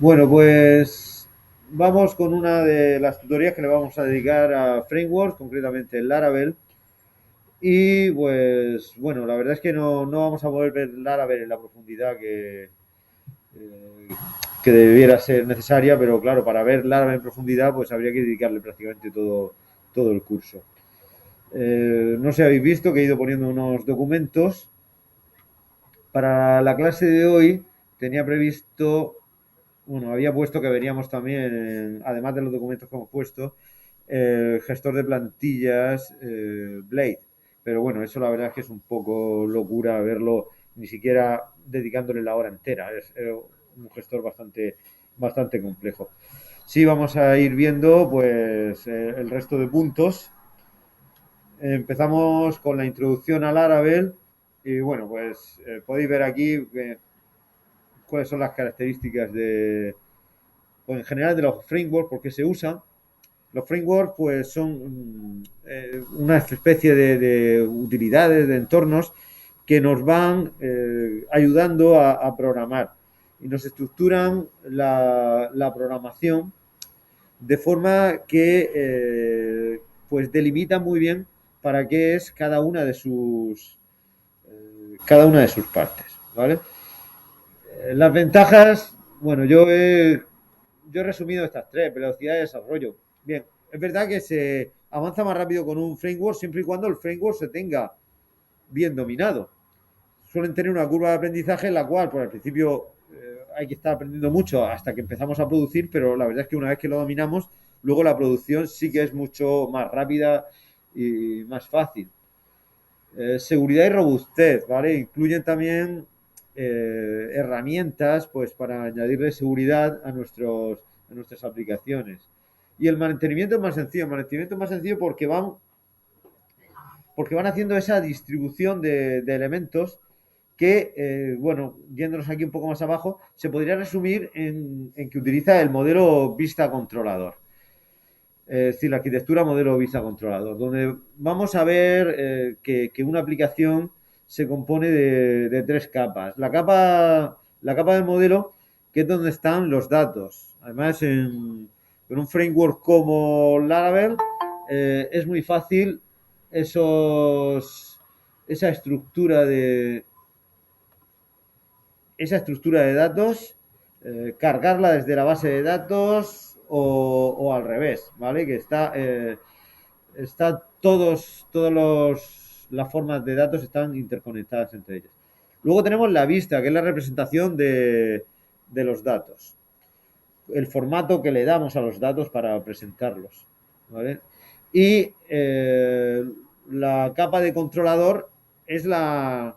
Bueno, pues vamos con una de las tutorías que le vamos a dedicar a frameworks, concretamente el Laravel. Y pues bueno, la verdad es que no vamos a poder ver Laravel en la profundidad eh, que debiera ser necesaria, pero claro, para ver Laravel en profundidad pues habría que dedicarle prácticamente todo el curso. No sé, habéis visto que he ido poniendo unos documentos. Para la clase de hoy tenía previsto, bueno, había puesto que veríamos también, además de los documentos que hemos puesto, el gestor de plantillas Blade. Pero bueno, eso la verdad es que es un poco locura verlo, ni siquiera dedicándole la hora entera. Es un gestor bastante complejo. Sí, vamos a ir viendo pues el resto de puntos. Empezamos con la introducción al Laravel y bueno, pues podéis ver aquí cuáles son las características pues, en general de los frameworks, porque se usan. Los frameworks pues son una especie de utilidades, de entornos que nos van ayudando a programar y nos estructuran la programación de forma que pues delimita muy bien para qué es cada una de sus partes, ¿vale? Las ventajas, bueno, yo he resumido estas tres: velocidad de desarrollo. Bien, es verdad que se avanza más rápido con un framework siempre y cuando el framework se tenga bien dominado. Suelen tener una curva de aprendizaje en la cual, pues al principio hay que estar aprendiendo mucho hasta que empezamos a producir, pero la verdad es que una vez que lo dominamos, luego la producción sí que es mucho más rápida y más fácil. Seguridad y robustez, ¿vale? Incluyen también herramientas pues para añadirle seguridad a nuestras aplicaciones. Y el mantenimiento es más sencillo porque van haciendo esa distribución de elementos que, bueno, yéndonos aquí un poco más abajo, se podría resumir en que utiliza el modelo vista controlador. Es decir, la arquitectura modelo vista controlador, donde vamos a ver que una aplicación se compone de tres capas. La capa del modelo, que es donde están los datos. Además, en un framework como Laravel, es muy fácil esos, esa estructura de, esa estructura de datos, cargarla desde la base de datos o al revés, ¿vale? Que está las formas de datos están interconectadas entre ellas. Luego tenemos la vista, que es la representación de los datos, el formato que le damos a los datos para presentarlos, ¿vale? Y la capa de controlador es la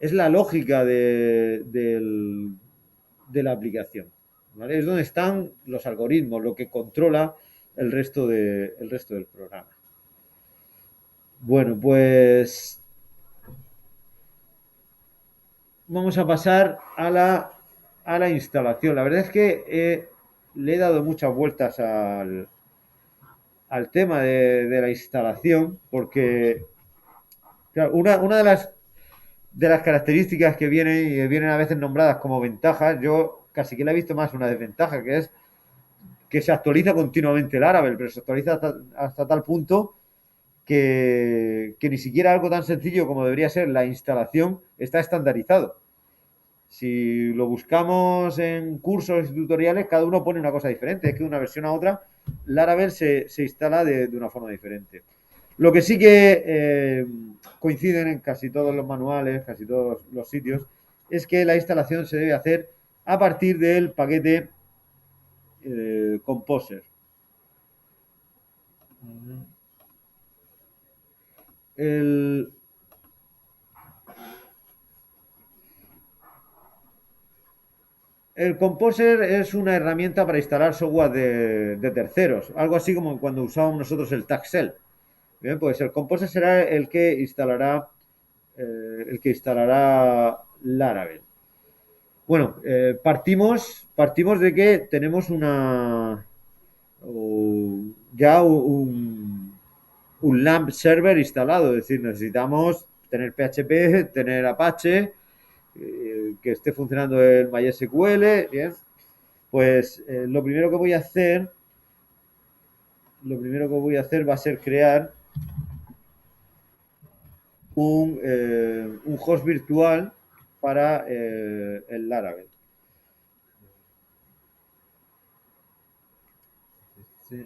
lógica de la aplicación, ¿vale? Es donde están los algoritmos, lo que controla el resto del programa. Bueno, pues vamos a pasar a la instalación. La verdad es que le he dado muchas vueltas al tema de la instalación porque claro, una de las características que vienen a veces nombradas como ventajas, yo casi que la he visto más una desventaja, que es que se actualiza continuamente el Laravel, pero se actualiza hasta tal punto que ni siquiera algo tan sencillo como debería ser la instalación está estandarizado. Si lo buscamos en cursos y tutoriales, cada uno pone una cosa diferente. Es que de una versión a otra, Laravel se instala de una forma diferente. Lo que sí que coinciden en casi todos los manuales, casi todos los sitios, es que la instalación se debe hacer a partir del paquete Composer. El, el Composer es una herramienta para instalar software de terceros, algo así como cuando usábamos nosotros el Taxel. Bien, pues el Composer será el que instalará Laravel. Bueno, partimos de que tenemos ya un LAMP server instalado, es decir, necesitamos tener PHP, tener Apache, que esté funcionando el MySQL, bien. Pues lo primero que voy a hacer va a ser crear un host virtual para el Laravel. Sí,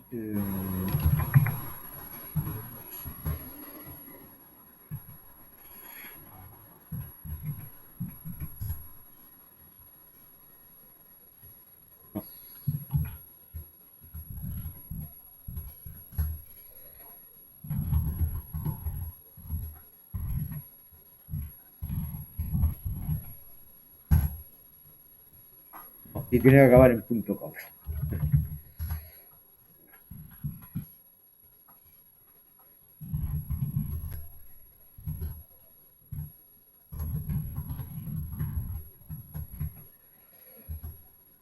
y tiene que acabar en .com.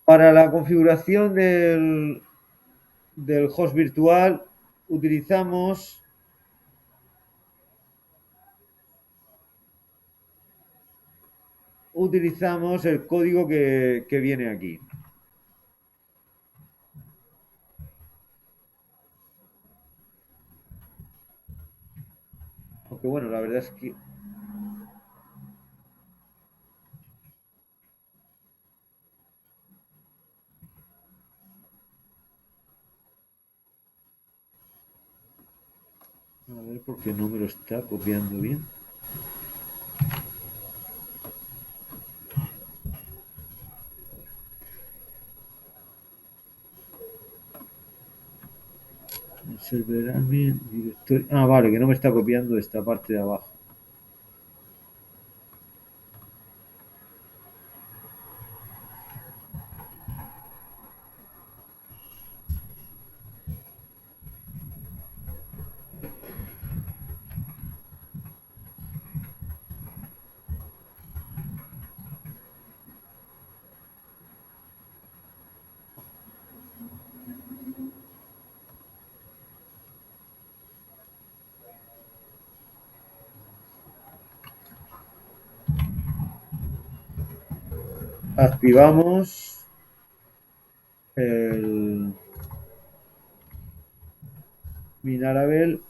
Para la configuración del host virtual utilizamos el código que viene aquí. Aunque bueno, la verdad es que a ver por qué no me lo está copiando bien. Server admin, directorio. Ah, vale, que no me está copiando esta parte de abajo. Activamos el Minarabel,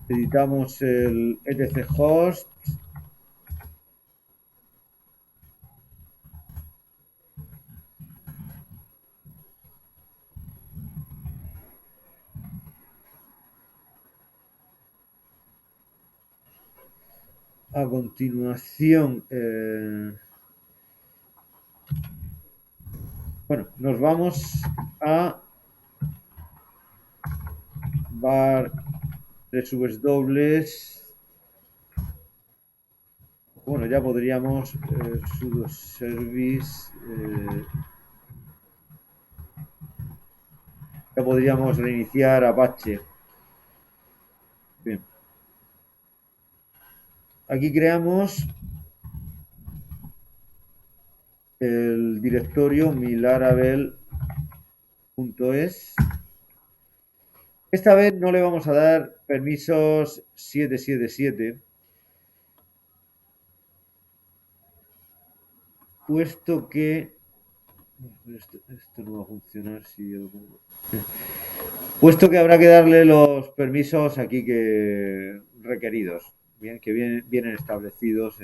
editamos el etc host, a continuación bueno, nos vamos a var www. Bueno, ya podríamos sudo service, ya podríamos reiniciar Apache. Bien. Aquí creamos el directorio milaravel.es. Esta vez no le vamos a dar permisos 777, puesto que esto no va a funcionar si yo lo pongo. Puesto que habrá que darle los permisos aquí que requeridos, bien, que vienen establecidos,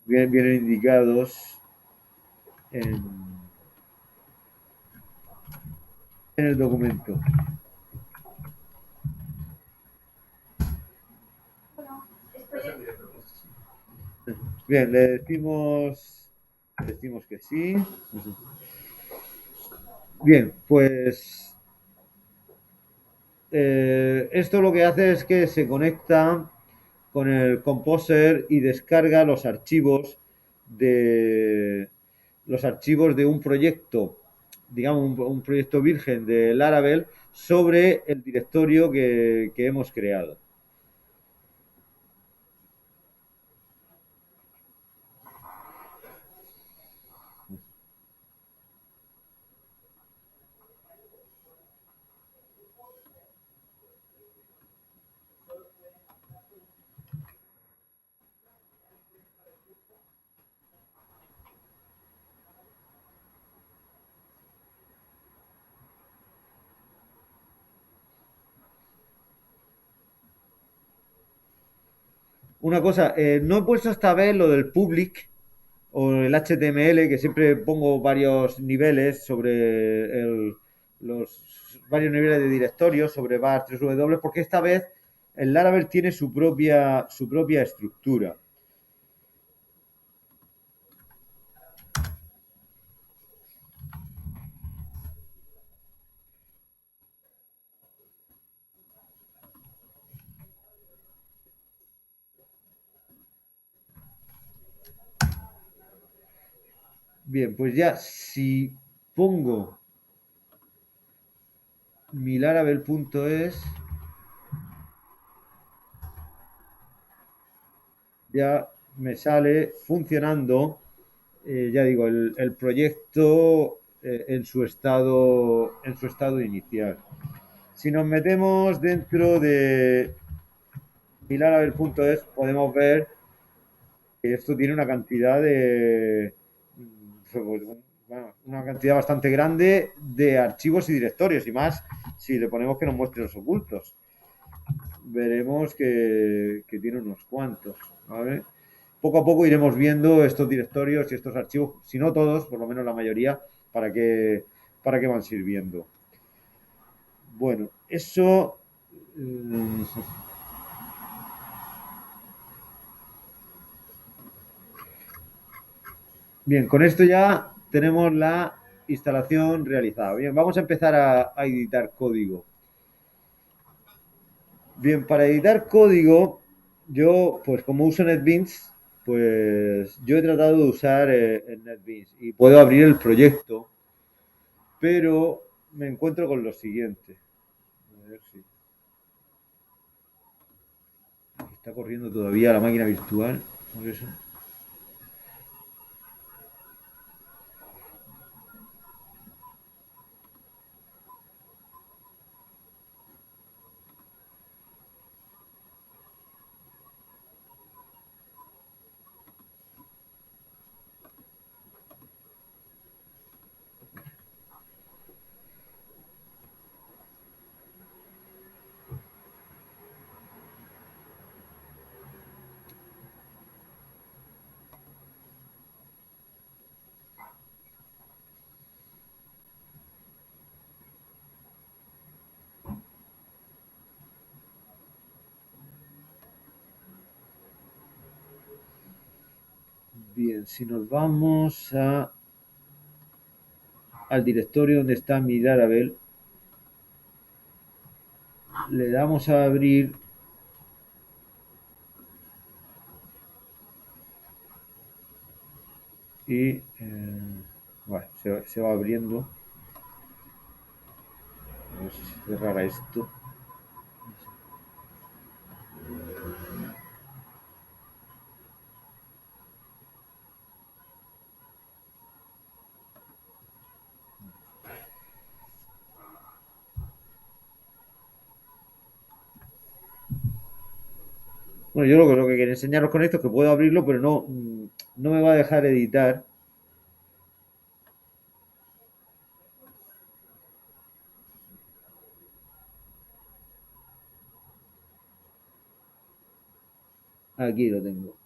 vienen indicados en el documento. Bien, le decimos que sí. Bien, pues esto lo que hace es que se conecta con el Composer y descarga los archivos de un proyecto, digamos un proyecto virgen de Laravel sobre el directorio que hemos creado. Una cosa, no he puesto esta vez lo del public o el HTML, que siempre pongo varios niveles sobre los varios niveles de directorio sobre var 3W, porque esta vez el Laravel tiene su propia estructura. Bien, pues ya si pongo mi laravel.es, ya me sale funcionando, ya digo, el proyecto en su estado inicial. Si nos metemos dentro de milaravel.es, podemos ver que esto tiene una cantidad bueno, una cantidad bastante grande de archivos y directorios, y más si le ponemos que nos muestre los ocultos. Veremos que tiene unos cuantos, ¿vale? Poco a poco iremos viendo estos directorios y estos archivos, si no todos, por lo menos la mayoría, para qué van sirviendo. Bueno, eso. Bien, con esto ya tenemos la instalación realizada. Bien, vamos a empezar a editar código. Bien, para editar código, yo, pues como uso NetBeans, pues yo he tratado de usar el NetBeans y puedo abrir el proyecto, pero me encuentro con lo siguiente. A ver si está corriendo todavía la máquina virtual. Por eso. Bien, si nos vamos al directorio donde está mi Laravel, le damos a abrir y bueno, se va abriendo. A ver si se cerrará esto. Bueno, yo lo que quería enseñaros con esto es que puedo abrirlo, pero no me va a dejar editar. Aquí lo tengo.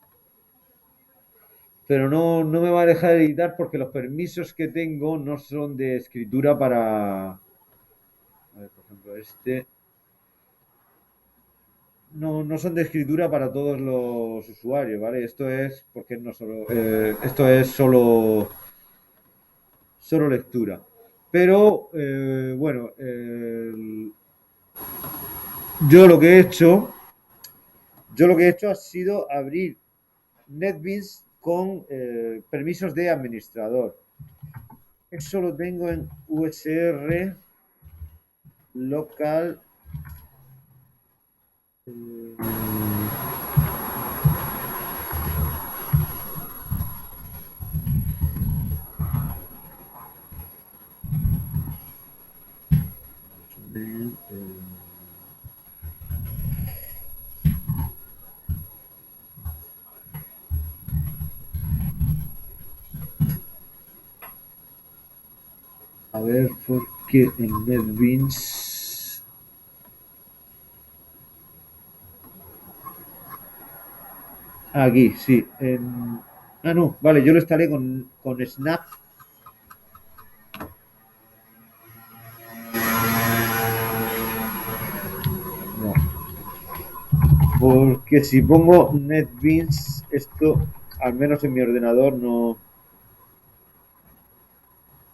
Pero no me va a dejar editar porque los permisos que tengo no son de escritura para. A ver, por ejemplo, este. No son de escritura para todos los usuarios, ¿vale? Esto es porque no solo. Esto es solo lectura. Pero, bueno, yo lo que he hecho. Yo lo que he hecho ha sido abrir NetBeans con permisos de administrador. Eso lo tengo en USR local. A ver, porque en NetBeans. Aquí, sí. Ah, no, vale, yo lo instalé con Snap. No, porque si pongo NetBeans, esto, al menos en mi ordenador, no.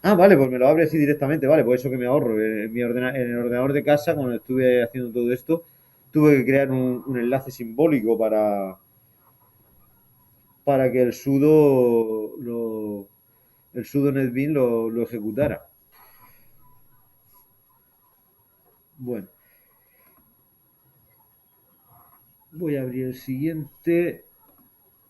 Ah, vale, pues me lo abre así directamente, vale, pues eso que me ahorro. En el ordenador de casa, cuando estuve haciendo todo esto, tuve que crear un enlace simbólico para que el sudo NetBeans lo ejecutara. Bueno, voy a abrir el siguiente,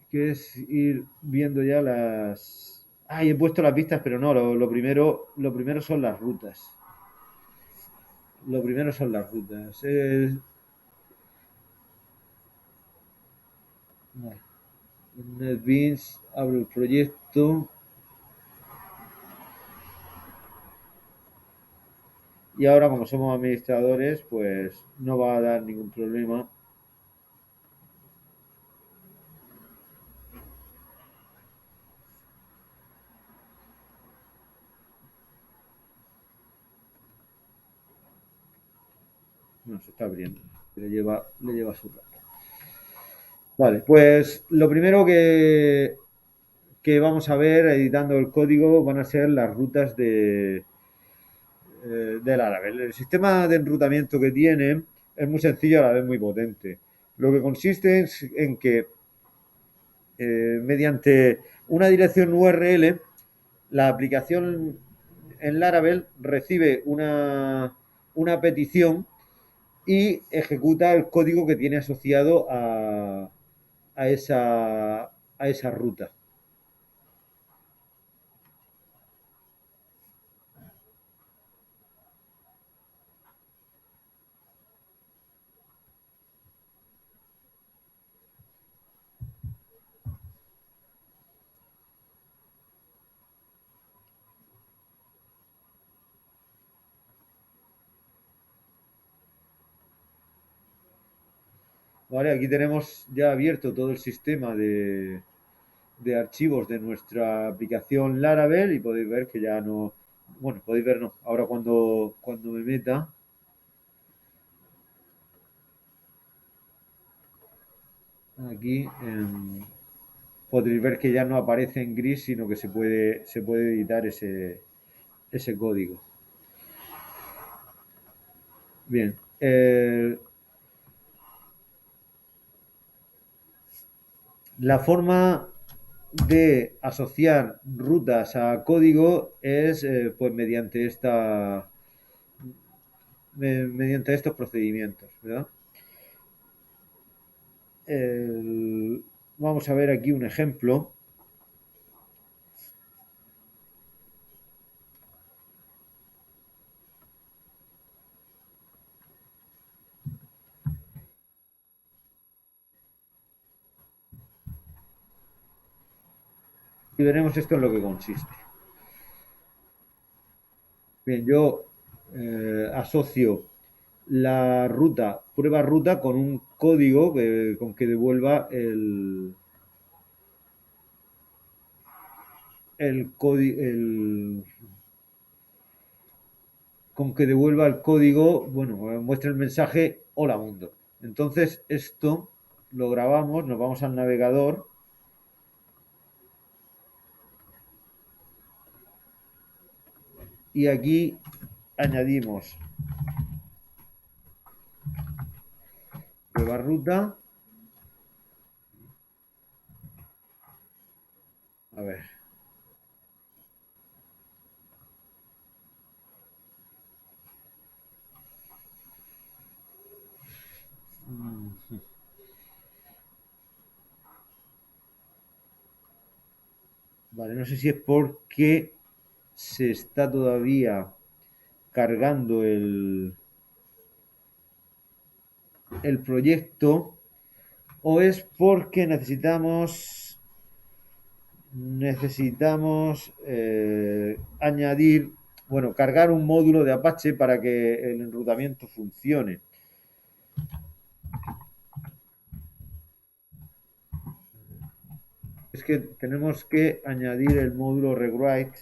que es ir viendo ya las. Ah, he puesto las vistas, pero no, lo primero son las rutas. Lo primero son las rutas. Vale. NetBeans, abro el proyecto. Y ahora, como somos administradores, pues no va a dar ningún problema. No, se está abriendo. Le lleva su rato. Vale, pues lo primero que vamos a ver editando el código van a ser las rutas del Laravel. El sistema de enrutamiento que tiene es muy sencillo, a la vez muy potente. Lo que consiste en que mediante una dirección URL, la aplicación en Laravel recibe una petición y ejecuta el código que tiene asociado a esa, a esa ruta. ¿Vale? Aquí tenemos ya abierto todo el sistema de archivos de nuestra aplicación Laravel y podéis ver que ya no, bueno, podéis ver no, ahora cuando me meta aquí, podréis ver que ya no aparece en gris, sino que se puede editar ese código. Bien, la forma de asociar rutas a código es pues mediante estos procedimientos, ¿verdad? Vamos a ver aquí un ejemplo. Y veremos esto en lo que consiste. Bien, yo asocio la ruta, prueba ruta, con un código con que devuelva con que devuelva el código, bueno, muestra el mensaje hola mundo. Entonces esto lo grabamos, nos vamos al navegador y aquí añadimos prueba ruta. A ver. Vale, no sé si es porque se está todavía cargando el proyecto o es porque necesitamos añadir, bueno, cargar un módulo de Apache para que el enrutamiento funcione. es que tenemos que añadir el módulo rewrite.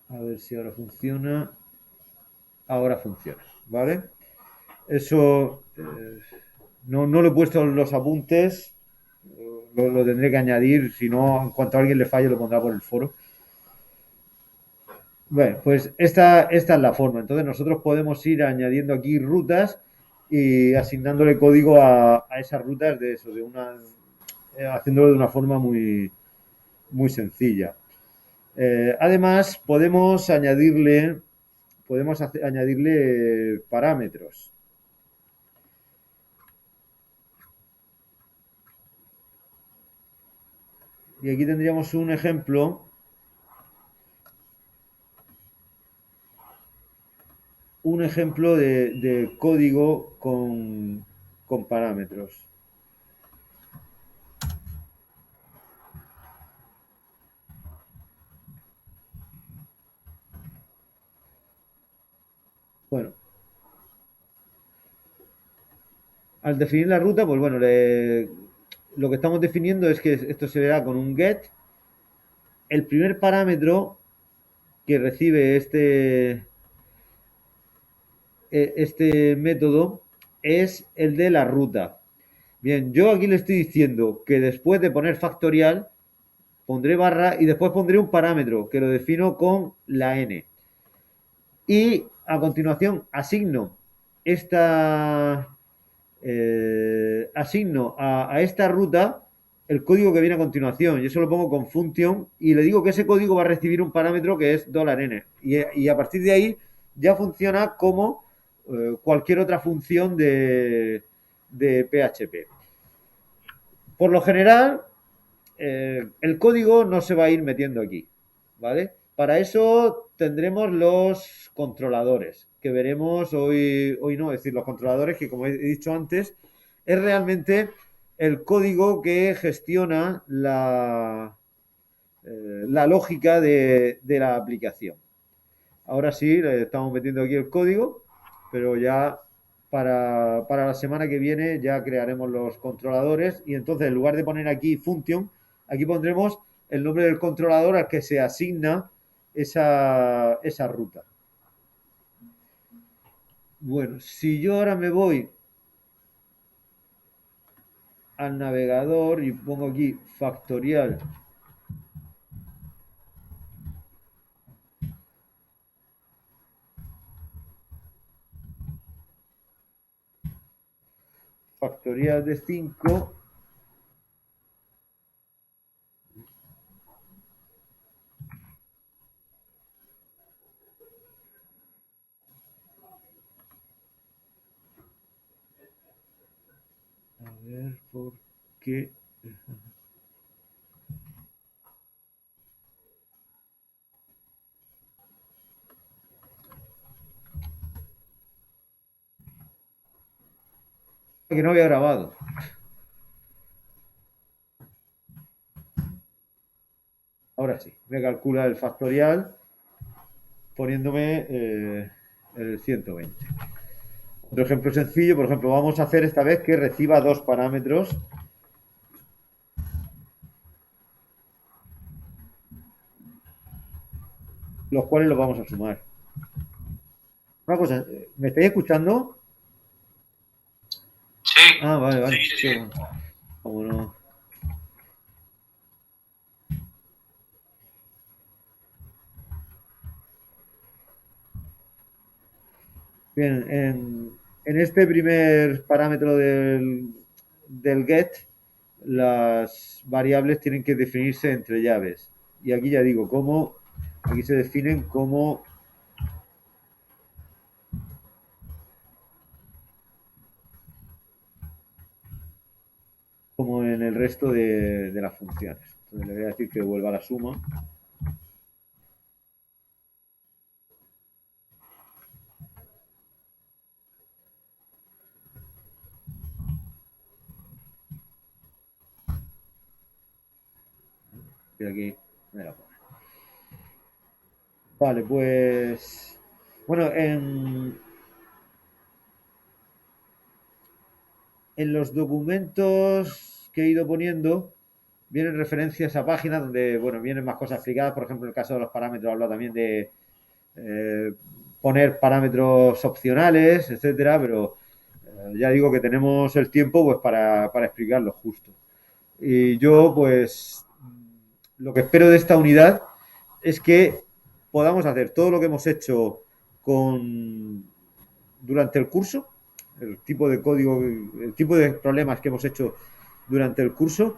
A ver si ahora funciona. Ahora funciona, ¿vale? Eso no le he puesto los apuntes, lo tendré que añadir, si no, en cuanto a alguien le falle, lo pondrá por el foro. Bueno, pues esta es la forma. Entonces nosotros podemos ir añadiendo aquí rutas y asignándole código a esas rutas de eso, haciéndolo de una forma muy sencilla. Además, podemos añadirle parámetros. Y aquí tendríamos un ejemplo de código con parámetros. Bueno, al definir la ruta, pues bueno, lo que estamos definiendo es que esto se verá con un get. El primer parámetro que recibe este método es el de la ruta. Bien, yo aquí le estoy diciendo que después de poner factorial, pondré barra y después pondré un parámetro que lo defino con la n. Y a continuación esta, asigno a esta ruta el código que viene a continuación. Yo se lo pongo con function y le digo que ese código va a recibir un parámetro que es $n. Y a partir de ahí ya funciona como cualquier otra función de PHP. Por lo general, el código no se va a ir metiendo aquí, ¿vale? Para eso tendremos los controladores, que veremos hoy no, es decir, los controladores que, como he dicho antes, es realmente el código que gestiona la lógica de la aplicación. Ahora sí, le estamos metiendo aquí el código, pero ya para la semana que viene ya crearemos los controladores y entonces en lugar de poner aquí function, aquí pondremos el nombre del controlador al que se asigna esa ruta. Bueno, si yo ahora me voy al navegador y pongo aquí factorial de 5, a ver por qué. Que no había grabado. Ahora sí, me calcula el factorial poniéndome el 120. Otro ejemplo sencillo, por ejemplo, vamos a hacer esta vez que reciba dos parámetros, los cuales los vamos a sumar. Una cosa, ¿me estáis escuchando? Sí, Ah, vale, vale. sí, sí. Sí, cómo no. Bien, en este primer parámetro del get, las variables tienen que definirse entre llaves. Y aquí ya digo, aquí se definen como en el resto de las funciones. Entonces le voy a decir que devuelva la suma. Y aquí me la pone. Vale, pues bueno, en los documentos que he ido poniendo vienen referencias a páginas donde, bueno, vienen más cosas explicadas. Por ejemplo, en el caso de los parámetros habla también de eh, poner parámetros opcionales, etcétera, pero ya digo que tenemos el tiempo pues para explicarlo justo. Y yo, pues, lo que espero de esta unidad es que podamos hacer todo lo que hemos hecho con durante el curso, el tipo de código, el tipo de problemas que hemos hecho durante el curso,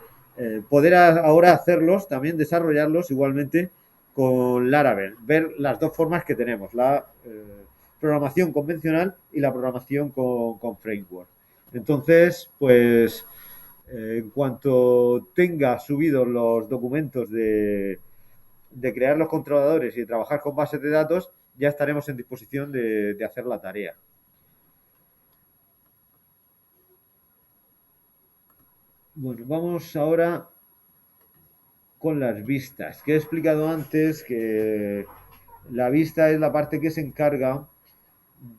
poder ahora hacerlos, también desarrollarlos igualmente con Laravel, ver las dos formas que tenemos, la programación convencional y la programación con framework. Entonces, pues en cuanto tenga subidos los documentos de crear los controladores y de trabajar con bases de datos, ya estaremos en disposición de hacer la tarea. Bueno, vamos ahora con las vistas, que he explicado antes que la vista es la parte que se encarga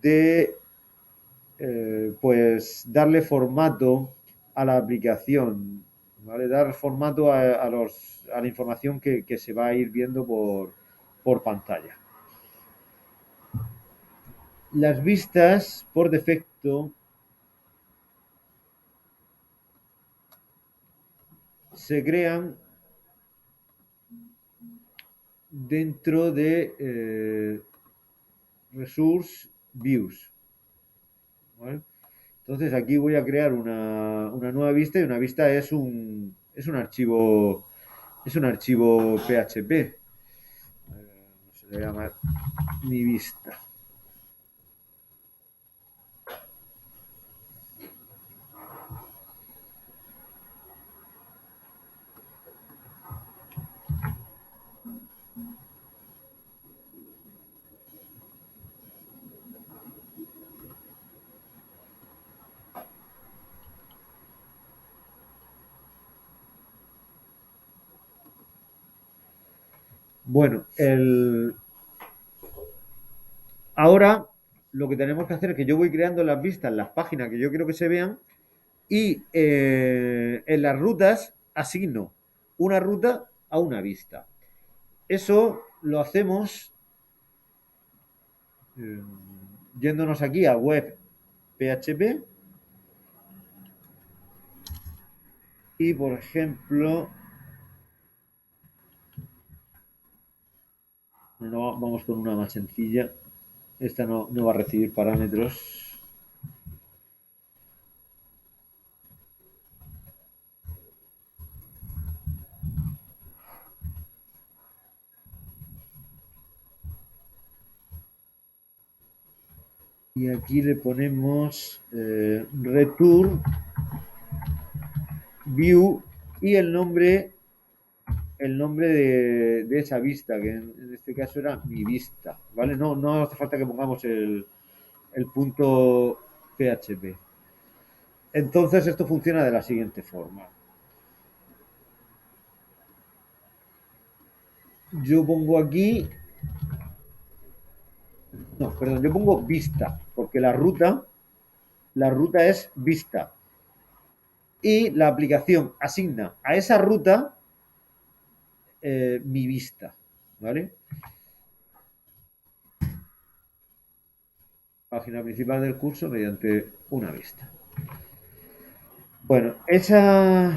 de pues darle formato a la aplicación, ¿vale? Dar formato a la información que se va a ir viendo por pantalla. Las vistas, por defecto, se crean dentro de Resource Views, ¿vale? Entonces aquí voy a crear una nueva vista y una vista es un archivo PHP. Se le llama mi vista. Bueno, ahora lo que tenemos que hacer es que yo voy creando las vistas, las páginas que yo quiero que se vean y en las rutas asigno una ruta a una vista. Eso lo hacemos eh, yéndonos aquí a web PHP y, por ejemplo, no, vamos con una más sencilla. Esta no va a recibir parámetros. Y aquí le ponemos return view y el nombre de esa vista, que en este caso era mi vista, ¿vale? No hace falta que pongamos el punto PHP. Entonces esto funciona de la siguiente forma. Yo pongo aquí, no, perdón, yo pongo vista, porque la ruta es vista. Y la aplicación asigna a esa ruta mi vista, ¿vale? Página principal del curso mediante una vista. Bueno, esa...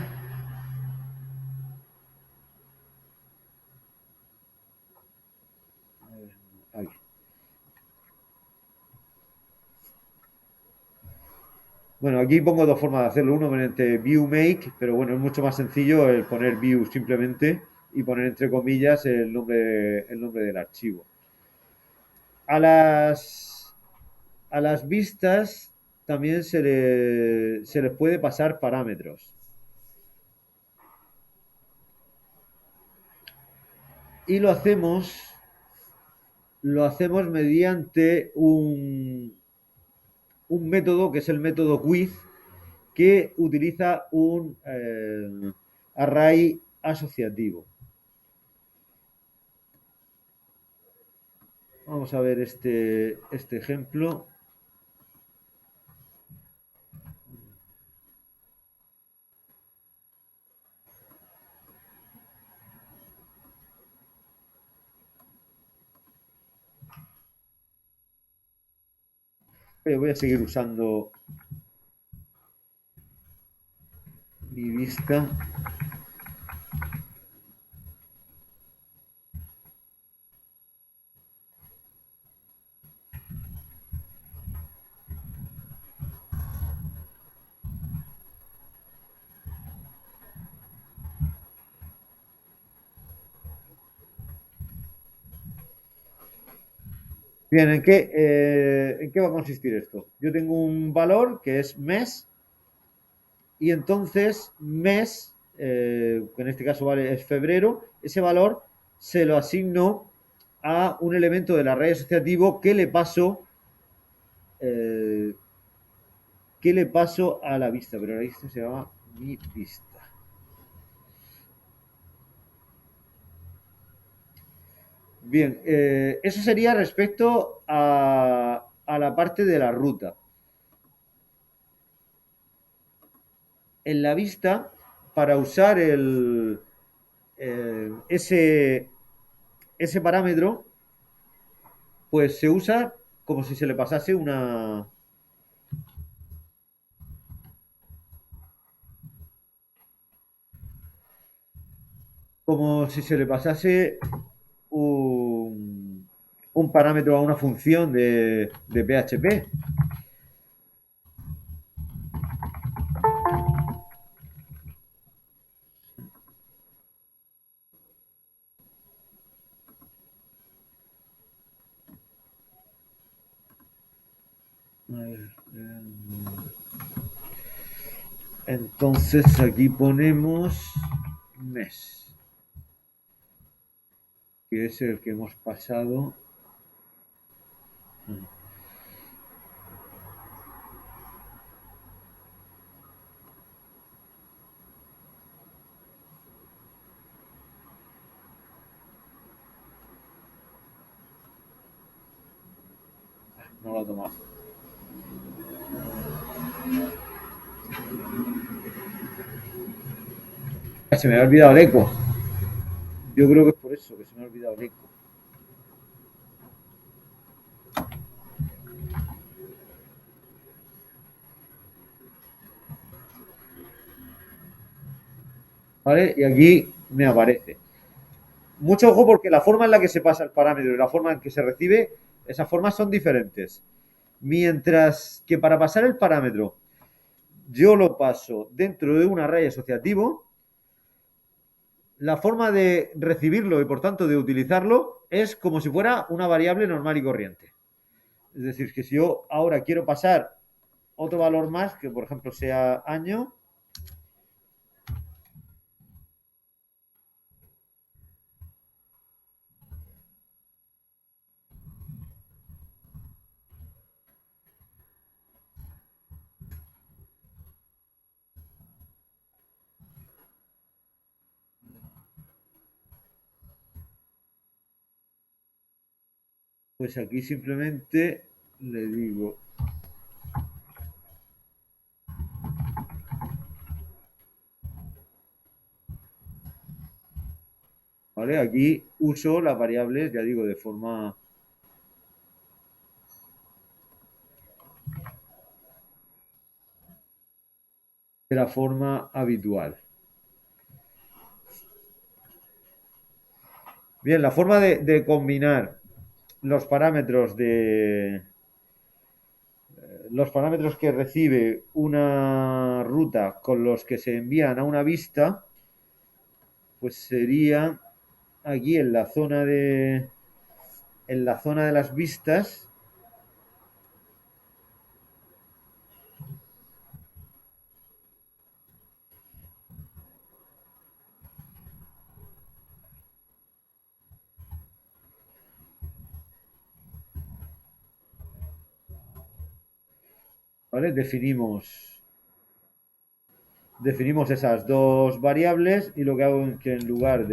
Aquí. Bueno, aquí pongo dos formas de hacerlo. Uno mediante view make, pero bueno, es mucho más sencillo el poner view simplemente y poner entre comillas el nombre del archivo. A a las vistas también se les puede pasar parámetros. Y lo hacemos mediante un método que es el método quiz que utiliza un array asociativo. Vamos a ver este ejemplo. Voy a seguir usando mi vista. Bien, ¿en qué va a consistir esto? Yo tengo un valor que es mes y entonces mes, que en este caso vale es febrero, ese valor se lo asigno a un elemento del array asociativo eh, que le paso a la vista, pero la vista se llama mi vista. Bien, eso sería respecto a la parte de la ruta. En la vista, para usar ese parámetro, pues se usa como si se le pasase como si se le pasase un parámetro a una función de PHP. Entonces aquí ponemos mes, que es el que hemos pasado. No lo ha tomado. Se me ha olvidado el eco. Yo creo que es por eso que se me ha olvidado el eco. ¿Vale? Y aquí me aparece. Mucho ojo porque la forma en la que se pasa el parámetro y la forma en que se recibe, esas formas son diferentes. Mientras que para pasar el parámetro yo lo paso dentro de un array asociativo, la forma de recibirlo y por tanto de utilizarlo es como si fuera una variable normal y corriente. Es decir, que si yo ahora quiero pasar otro valor más, que por ejemplo sea año, pues aquí simplemente le digo, ¿vale? Aquí uso las variables, ya digo, de la forma habitual. Bien, la forma de combinar los parámetros los parámetros que recibe una ruta con los que se envían a una vista, pues sería aquí en la zona de las vistas, ¿vale? Definimos esas dos variables y lo que hago es que en lugar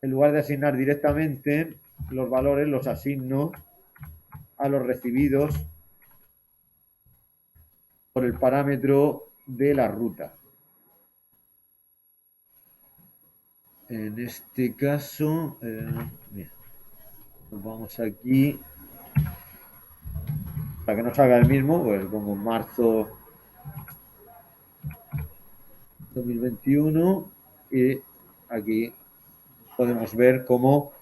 en lugar de asignar directamente los valores, los asigno a los recibidos por el parámetro de la ruta. En este caso, mira, nos vamos aquí, para que no salga el mismo, pues pongo marzo 2021 y aquí podemos ver cómo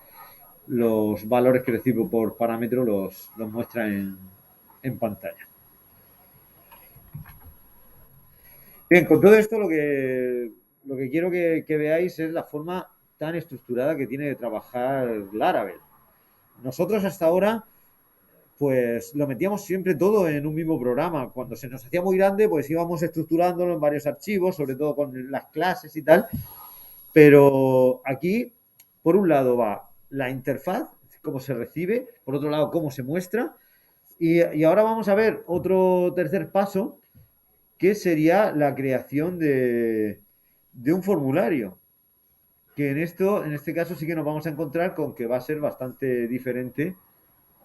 los valores que recibo por parámetro los muestra en pantalla. Bien, con todo esto lo que quiero que veáis es la forma tan estructurada que tiene de trabajar Laravel. Nosotros hasta ahora pues lo metíamos siempre todo en un mismo programa. Cuando se nos hacía muy grande, pues íbamos estructurándolo en varios archivos, sobre todo con las clases y tal. Pero aquí, por un lado va la interfaz, cómo se recibe, por otro lado, cómo se muestra. Y ahora vamos a ver otro tercer paso, que sería la creación de un formulario. Que en este caso sí que nos vamos a encontrar con que va a ser bastante diferente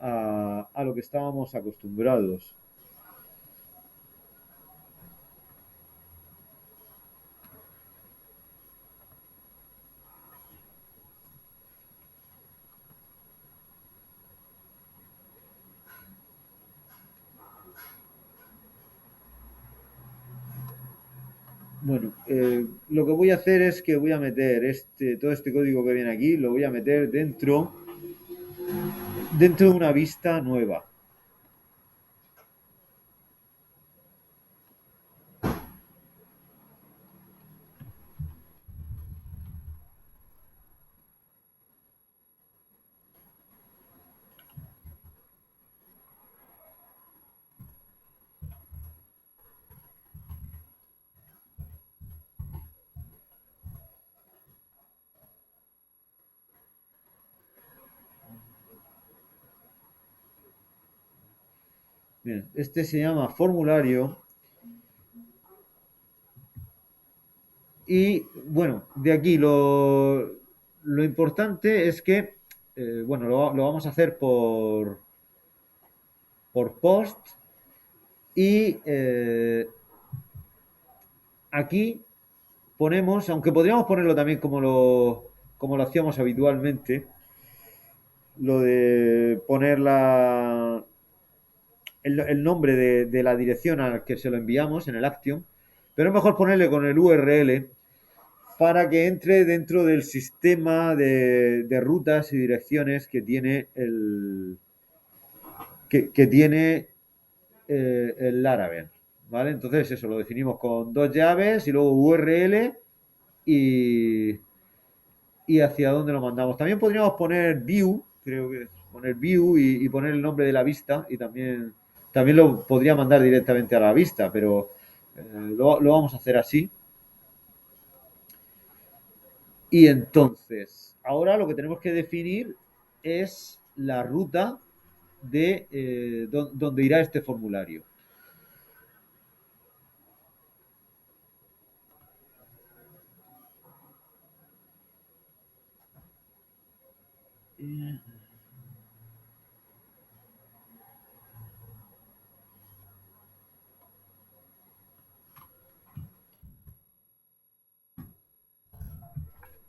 a lo que estábamos acostumbrados. Bueno, lo que voy a hacer es que voy a meter todo este código que viene aquí, lo voy a meter dentro de una vista nueva. Bien, este se llama formulario y bueno, de aquí lo importante es que, bueno, lo vamos a hacer por post y aquí ponemos, aunque podríamos ponerlo también como lo hacíamos habitualmente, lo de poner el nombre de la dirección a la que se lo enviamos en el Action, pero es mejor ponerle con el URL para que entre dentro del sistema de rutas y direcciones que tiene que tiene el Laravel. ¿Vale? Entonces eso lo definimos con dos llaves y luego URL y, y hacia dónde lo mandamos. También podríamos poner view, creo que poner view y poner el nombre de la vista y también lo podría mandar directamente a la vista, pero lo vamos a hacer así. Y entonces, ahora lo que tenemos que definir es la ruta de donde irá este formulario.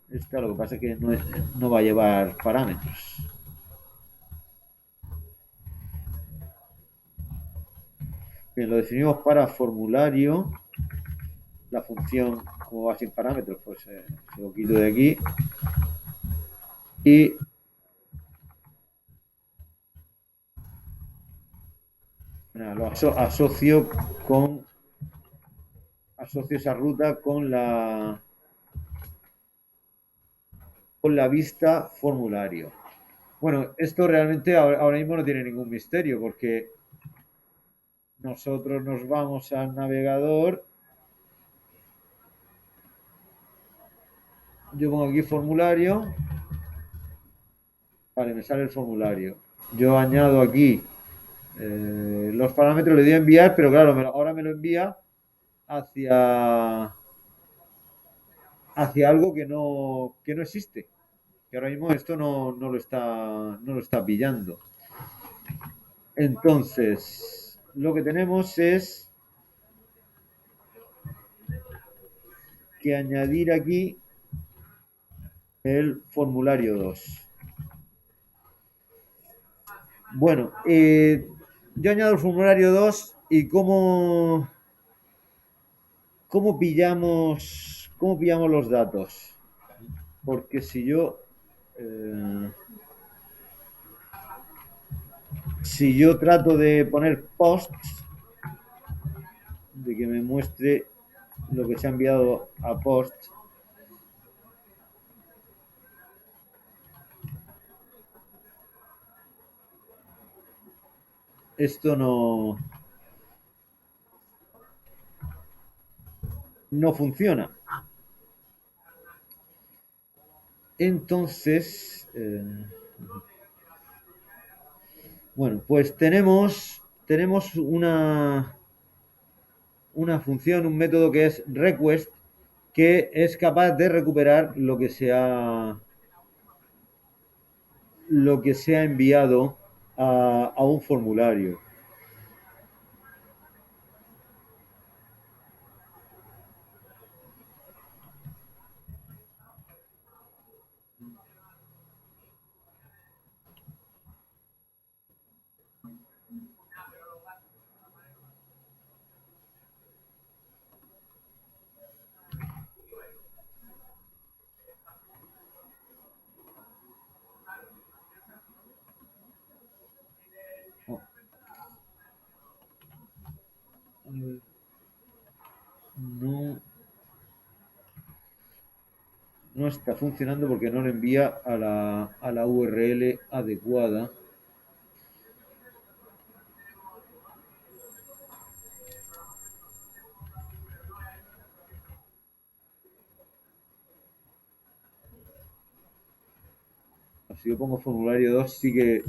Esta lo que pasa es que no va a llevar parámetros. Bien, lo definimos para formulario. La función, como va sin parámetros, pues se lo quito de aquí. Y nada, lo asocio asocio esa ruta con la vista formulario. Bueno, esto realmente ahora mismo no tiene ningún misterio porque nosotros nos vamos al navegador. Yo pongo aquí formulario. Vale, me sale el formulario. Yo añado aquí los parámetros, le doy a enviar, pero claro, ahora me lo envía hacia, hacia algo que no existe. que ahora mismo esto no lo está pillando. Entonces, lo que tenemos es que añadir aquí el formulario 2. Bueno, yo añado el formulario 2 y cómo pillamos los datos. Porque eh, si yo trato de poner posts, de que me muestre lo que se ha enviado a post, esto no funciona. Entonces, bueno, pues tenemos una función, un método que es request, que es capaz de recuperar lo que se ha enviado a un formulario. Oh, no, no está funcionando porque no le envía a la URL adecuada. Si yo pongo formulario 2 sí que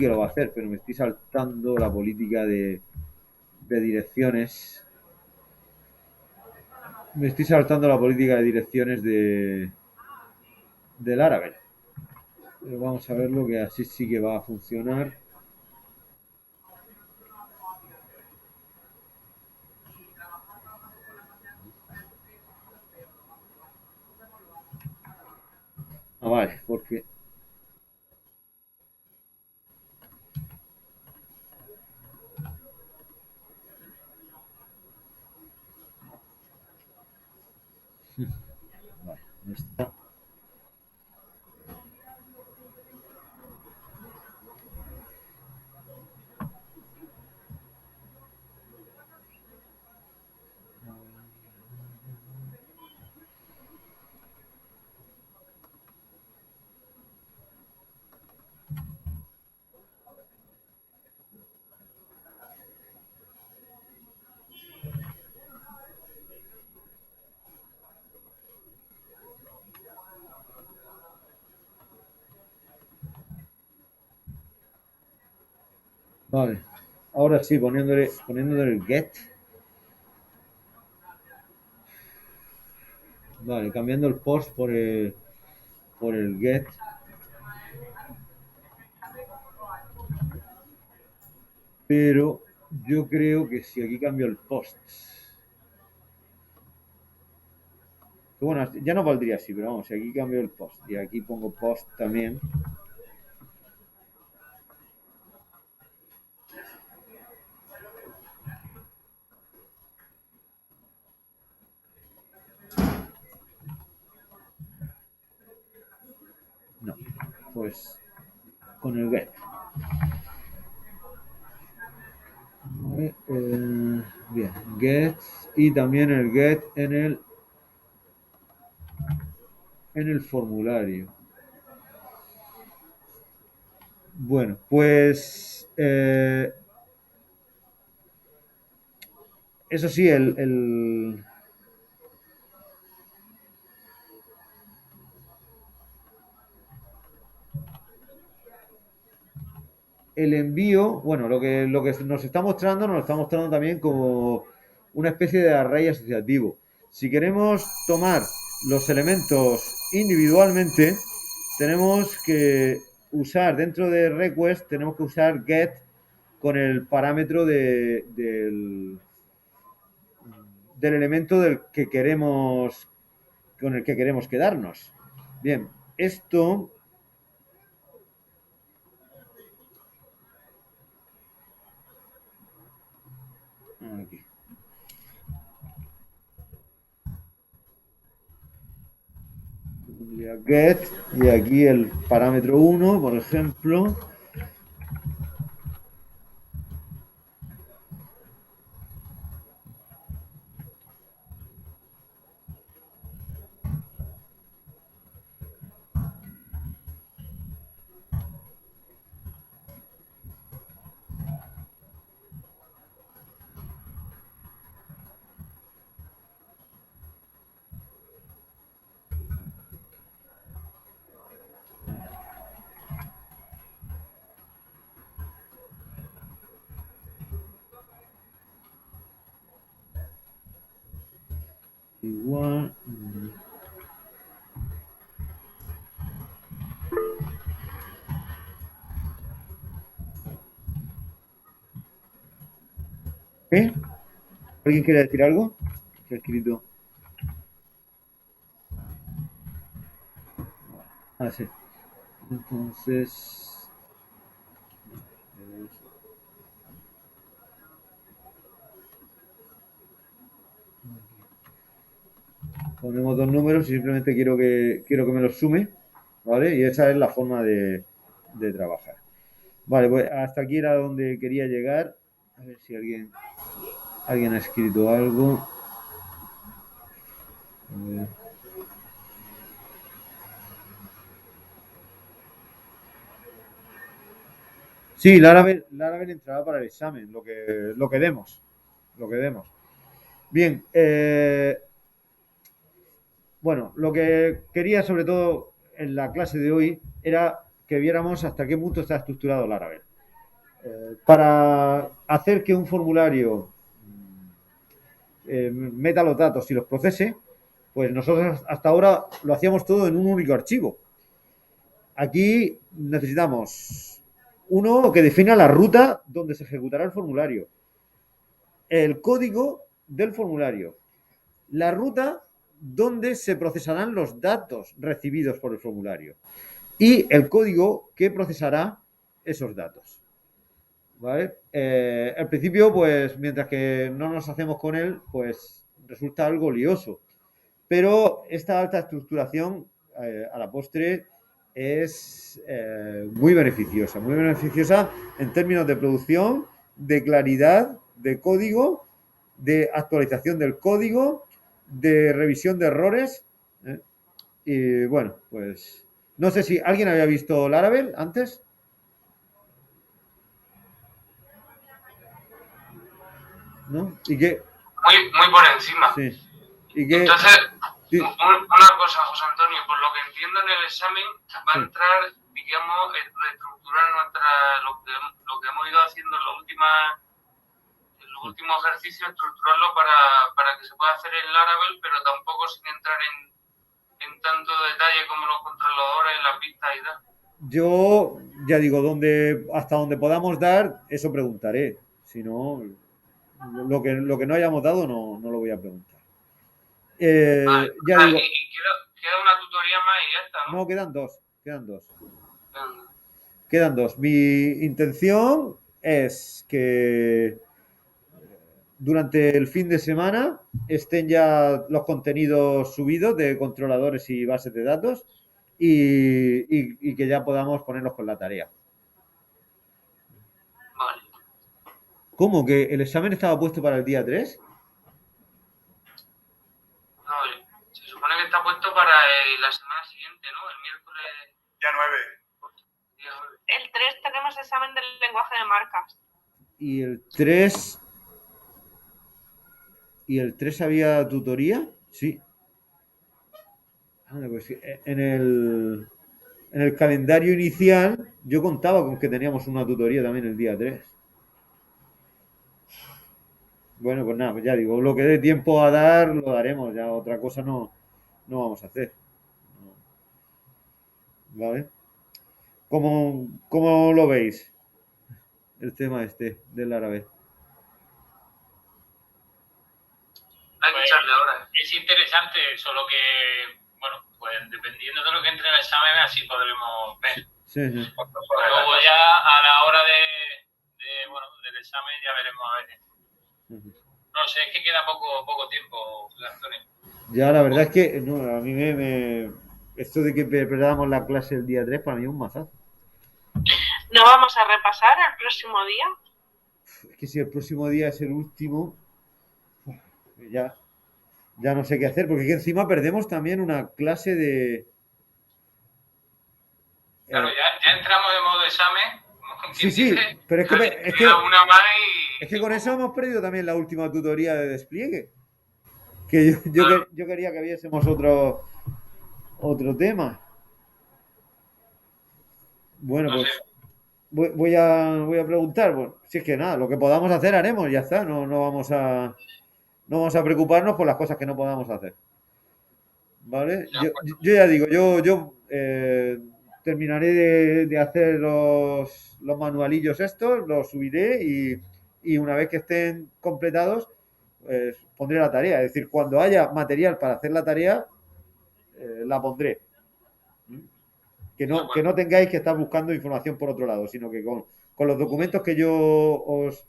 lo va a hacer, pero me estoy saltando la política de direcciones. Me estoy saltando la política de direcciones del Laravel. Pero vamos a verlo, que así sí que va a funcionar. Ah, vale, porque... Vale, está. Vale. Ahora sí, poniéndole el get. Vale, cambiando el post por el get. Pero yo creo que si aquí cambio el post. Que bueno, ya no valdría así, pero vamos, si aquí cambio el post y aquí pongo post también. No, pues con el get. Vale, bien, get y también el get en el formulario. Bueno, pues eso sí, el envío, bueno, lo que nos lo está mostrando también como una especie de array asociativo. Si queremos tomar los elementos individualmente, tenemos que usar dentro de request, tenemos que usar get con el parámetro del elemento del que queremos, con el que queremos quedarnos. Bien, esto aquí. Get y aquí el parámetro 1, por ejemplo. Igual. ¿Qué? ¿Alguien quiere decir algo? ¿Qué ha escrito? Ah, sí. Entonces. Ponemos dos números y simplemente quiero que me los sume, ¿vale? Y esa es la forma de trabajar. Vale, pues hasta aquí era donde quería llegar. A ver si alguien ha escrito algo. A ver. Sí, Laravel entrará para el examen, lo que demos. Lo que demos. Bien, bueno, lo que quería sobre todo en la clase de hoy era que viéramos hasta qué punto está estructurado Laravel. Para hacer que un formulario meta los datos y los procese, pues nosotros hasta ahora lo hacíamos todo en un único archivo. Aquí necesitamos uno que defina la ruta donde se ejecutará el formulario, el código del formulario, la ruta donde se procesarán los datos recibidos por el formulario y el código que procesará esos datos. ¿Vale? Al principio, pues mientras que no nos hacemos con él, pues resulta algo lioso. Pero esta alta estructuración, a la postre, es muy beneficiosa en términos de producción, de claridad, de código, de actualización del código, de revisión de errores. ¿Eh? Y bueno, pues no sé si alguien había visto Laravel antes, ¿no? Y que muy, muy por encima. sí. Y que Entonces, sí, una cosa, José Antonio, por lo que entiendo en el examen va a sí. entrar, digamos, reestructurar lo que hemos ido haciendo en los últimos ejercicios, estructurarlo para que se pueda hacer en Laravel, pero tampoco sin entrar en tanto detalle como los controladores, las vistas y tal. Yo ya digo, hasta donde podamos dar, eso preguntaré. Si no, lo que no hayamos dado no lo voy a preguntar. Vale, o Ya sea, digo, y queda una tutoría más y ya está, ¿no? no, quedan dos, quedan dos. Venga. Quedan dos. Mi intención es que durante el fin de semana estén ya los contenidos subidos de controladores y bases de datos y que ya podamos ponernos con la tarea. Vale. ¿Cómo? ¿Que el examen estaba puesto para el día 3? Vale. Se supone que está puesto para la semana siguiente, ¿no? El miércoles. Ya 9. Día 9. El 3 tenemos examen del lenguaje de marcas. Y el 3. ¿Y el 3 había tutoría? Sí. Anda, pues en el calendario inicial yo contaba con que teníamos una tutoría también el día 3. Bueno, pues nada, pues ya digo, lo que dé tiempo a dar, lo daremos. Ya otra cosa no vamos a hacer. ¿vale? ¿Cómo lo veis el tema este del árabe? Hay que Pues, echarle ahora. es interesante, solo que, bueno, pues dependiendo de lo que entre en el examen, así podremos ver. Sí, sí. Luego ya a la hora bueno, del examen ya veremos a ver. No sé, es que queda poco tiempo, Antonio. Ya, la verdad es que no, a mí esto de que preparáramos la clase el día 3 para mí es un mazazo. ¿No vamos a repasar el próximo día? Es que si el próximo día es el último, ya no sé qué hacer, porque aquí encima perdemos también una clase de... Claro, ya entramos en modo examen. como Sí, quien sí, dice, pero es que queda una más y... es que con eso hemos perdido también la última tutoría de despliegue. Que yo quería que viésemos otro tema. Bueno, No pues sé. voy a preguntar. Bueno, si es que nada, lo que podamos hacer haremos, ya está. No vamos a preocuparnos por las cosas que no podamos hacer. ¿Vale? Yo ya digo, yo terminaré de hacer los manualillos estos, los subiré y una vez que estén completados, pues pondré la tarea. Es decir, cuando haya material para hacer la tarea, la pondré. Que no tengáis que estar buscando información por otro lado, sino que con los documentos que yo os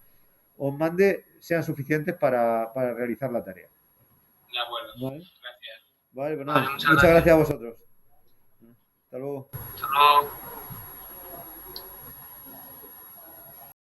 mande sean suficientes para realizar la tarea. De acuerdo. ¿Vale? Gracias. Vale, pues nada, Vale, muchas gracias a vosotros. Hasta luego. Hasta luego.